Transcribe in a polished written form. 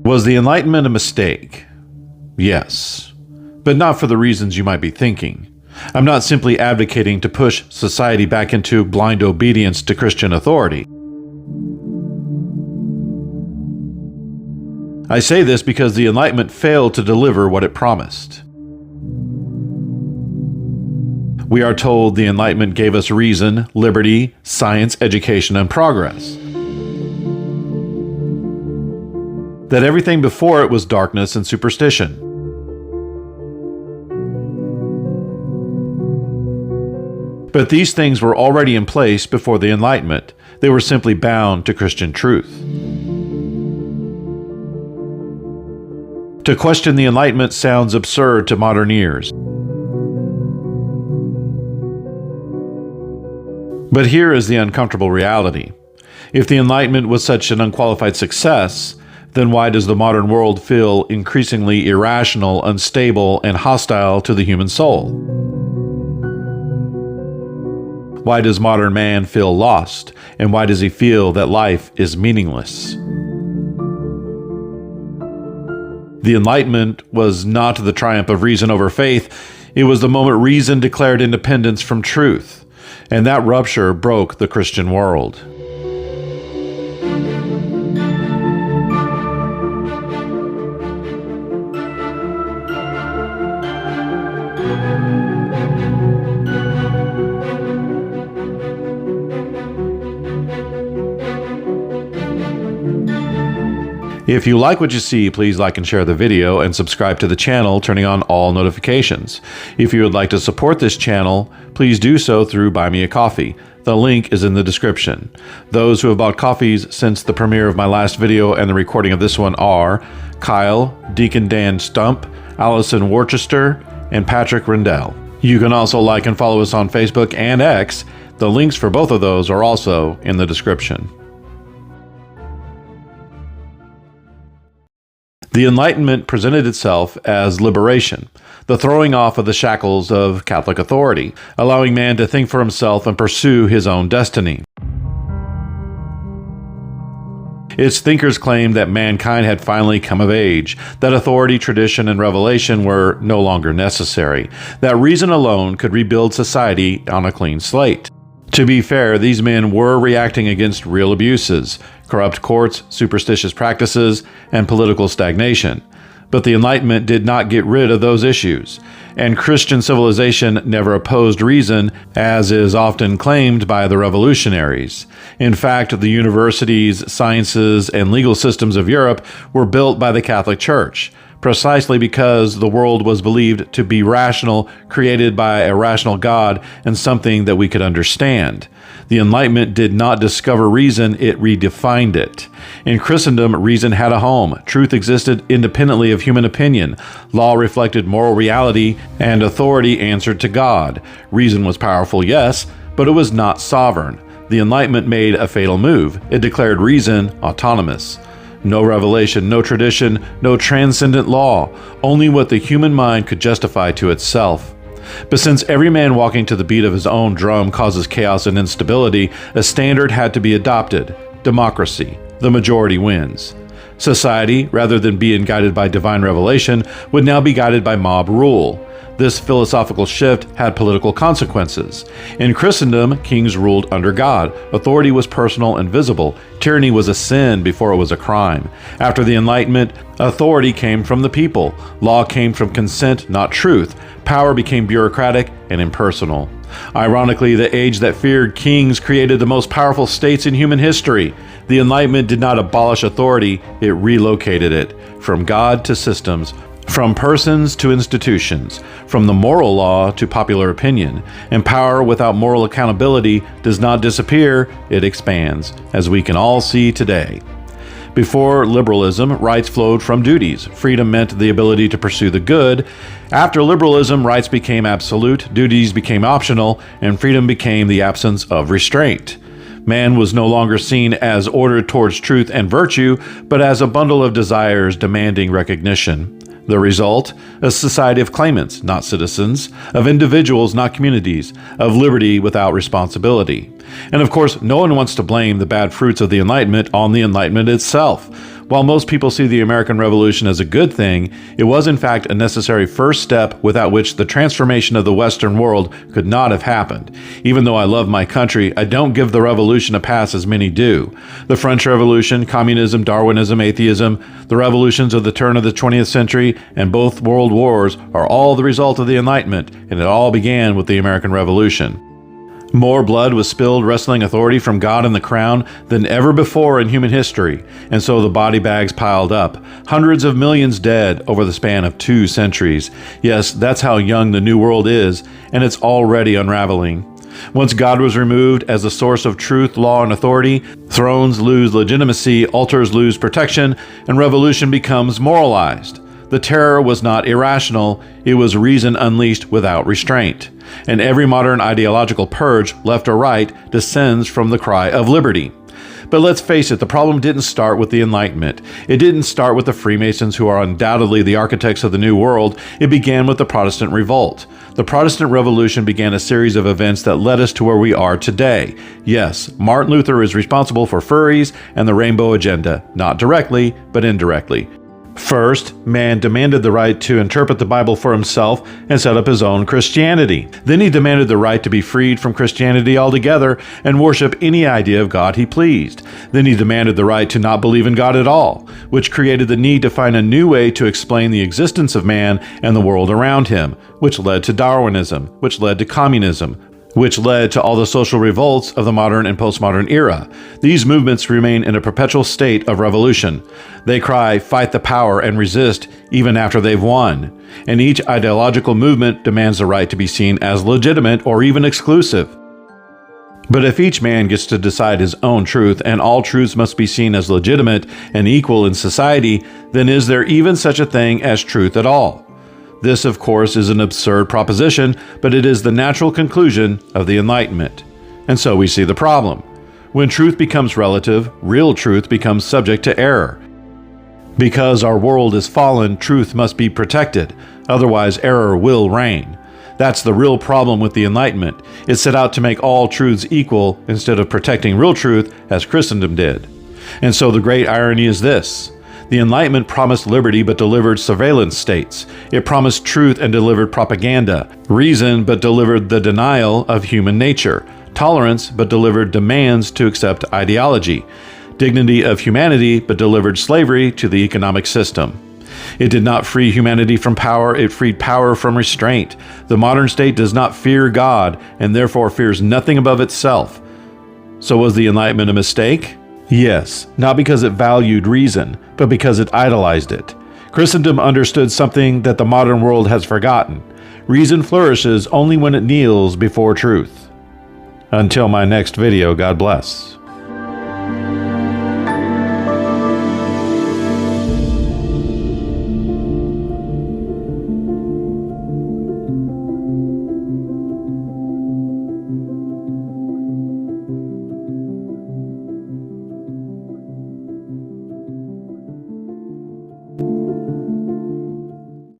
Was the Enlightenment a mistake? Yes, but not for the reasons you might be thinking. I'm not simply advocating to push society back into blind obedience to Christian authority. I say this because the Enlightenment failed to deliver what it promised. We are told the Enlightenment gave us reason, liberty, science, education, and progress. That everything before it was darkness and superstition. But these things were already in place before the Enlightenment. They were simply bound to Christian truth. To question the Enlightenment sounds absurd to modern ears. But here is the uncomfortable reality. If the Enlightenment was such an unqualified success, then why does the modern world feel increasingly irrational, unstable, and hostile to the human soul? Why does modern man feel lost, and why does he feel that life is meaningless? The Enlightenment was not the triumph of reason over faith. It was the moment reason declared independence from truth, and that rupture broke the Christian world. If you like what you see, please like and share the video and subscribe to the channel, turning on all notifications. If you would like to support this channel, please do so through Buy Me a Coffee. The link is in the description. Those who have bought coffees since the premiere of my last video and the recording of this one are Kyle, Deacon Dan Stump, Allison Worcester, and Patrick Rendell. You can also like and follow us on Facebook and X. The links for both of those are also in the description. The Enlightenment presented itself as liberation, the throwing off of the shackles of Catholic authority, allowing man to think for himself and pursue his own destiny. Its thinkers claimed that mankind had finally come of age, that authority, tradition, and revelation were no longer necessary, that reason alone could rebuild society on a clean slate. To be fair, these men were reacting against real abuses, corrupt courts, superstitious practices, and political stagnation. But the Enlightenment did not get rid of those issues, and Christian civilization never opposed reason, as is often claimed by the revolutionaries. In fact, the universities, sciences, and legal systems of Europe were built by the Catholic Church, precisely because the world was believed to be rational, created by a rational God, and something that we could understand. The Enlightenment did not discover reason, it redefined it. In Christendom, reason had a home. Truth existed independently of human opinion. Law reflected moral reality, and authority answered to God. Reason was powerful, yes, but it was not sovereign. The Enlightenment made a fatal move. It declared reason autonomous. No revelation, no tradition, no transcendent law, only what the human mind could justify to itself. But since every man walking to the beat of his own drum causes chaos and instability, a standard had to be adopted: democracy. The majority wins. Society, rather than being guided by divine revelation, would now be guided by mob rule. This philosophical shift had political consequences. In Christendom, kings ruled under God. Authority was personal and visible. Tyranny was a sin before it was a crime. After the Enlightenment, authority came from the people. Law came from consent, not truth. Power became bureaucratic and impersonal. Ironically, the age that feared kings created the most powerful states in human history. The Enlightenment did not abolish authority, it relocated it, from God to systems, from persons to institutions, from the moral law to popular opinion. And power without moral accountability does not disappear, it expands, as we can all see today. Before liberalism, rights flowed from duties. Freedom meant the ability to pursue the good. After liberalism, rights became absolute, duties became optional, and freedom became the absence of restraint. Man was no longer seen as ordered towards truth and virtue, but as a bundle of desires demanding recognition. The result? A society of claimants, not citizens, of individuals, not communities, of liberty without responsibility. And of course, no one wants to blame the bad fruits of the Enlightenment on the Enlightenment itself. While most people see the American Revolution as a good thing, it was in fact a necessary first step without which the transformation of the Western world could not have happened. Even though I love my country, I don't give the revolution a pass as many do. The French Revolution, communism, Darwinism, atheism, the revolutions of the turn of the 20th century, and both world wars are all the result of the Enlightenment, and it all began with the American Revolution. More blood was spilled wresting authority from God and the crown than ever before in human history, and so the body bags piled up. Hundreds of millions dead over the span of 2 centuries. Yes, that's how young the New World is, and it's already unraveling. Once God was removed as the source of truth, law, and authority, thrones lose legitimacy, altars lose protection, and revolution becomes moralized. The terror was not irrational, it was reason unleashed without restraint. And every modern ideological purge, left or right, descends from the cry of liberty. But let's face it, the problem didn't start with the Enlightenment. It didn't start with the Freemasons, who are undoubtedly the architects of the New World. It began with the Protestant Revolt. The Protestant Revolution began a series of events that led us to where we are today. Yes, Martin Luther is responsible for furries and the rainbow agenda, not directly, but indirectly. First, man demanded the right to interpret the Bible for himself and set up his own Christianity. Then he demanded the right to be freed from Christianity altogether and worship any idea of God he pleased. Then he demanded the right to not believe in God at all, which created the need to find a new way to explain the existence of man and the world around him, which led to Darwinism, which led to communism, which led to all the social revolts of the modern and postmodern era. These movements remain in a perpetual state of revolution. They cry, fight the power and resist, even after they've won. And each ideological movement demands the right to be seen as legitimate or even exclusive. But if each man gets to decide his own truth, and all truths must be seen as legitimate and equal in society, then is there even such a thing as truth at all? This, of course, is an absurd proposition, but it is the natural conclusion of the Enlightenment. And so we see the problem. When truth becomes relative, real truth becomes subject to error. Because our world is fallen, truth must be protected, otherwise error will reign. That's the real problem with the Enlightenment. It set out to make all truths equal instead of protecting real truth as Christendom did. And so the great irony is this. The Enlightenment promised liberty but delivered surveillance states. It promised truth and delivered propaganda, reason but delivered the denial of human nature, tolerance but delivered demands to accept ideology, dignity of humanity but delivered slavery to the economic system. It did not free humanity from power, it freed power from restraint. The modern state does not fear God and therefore fears nothing above itself. So was the Enlightenment a mistake? Yes, not because it valued reason, but because it idolized it. Christendom understood something that the modern world has forgotten. Reason flourishes only when it kneels before truth. Until my next video, God bless.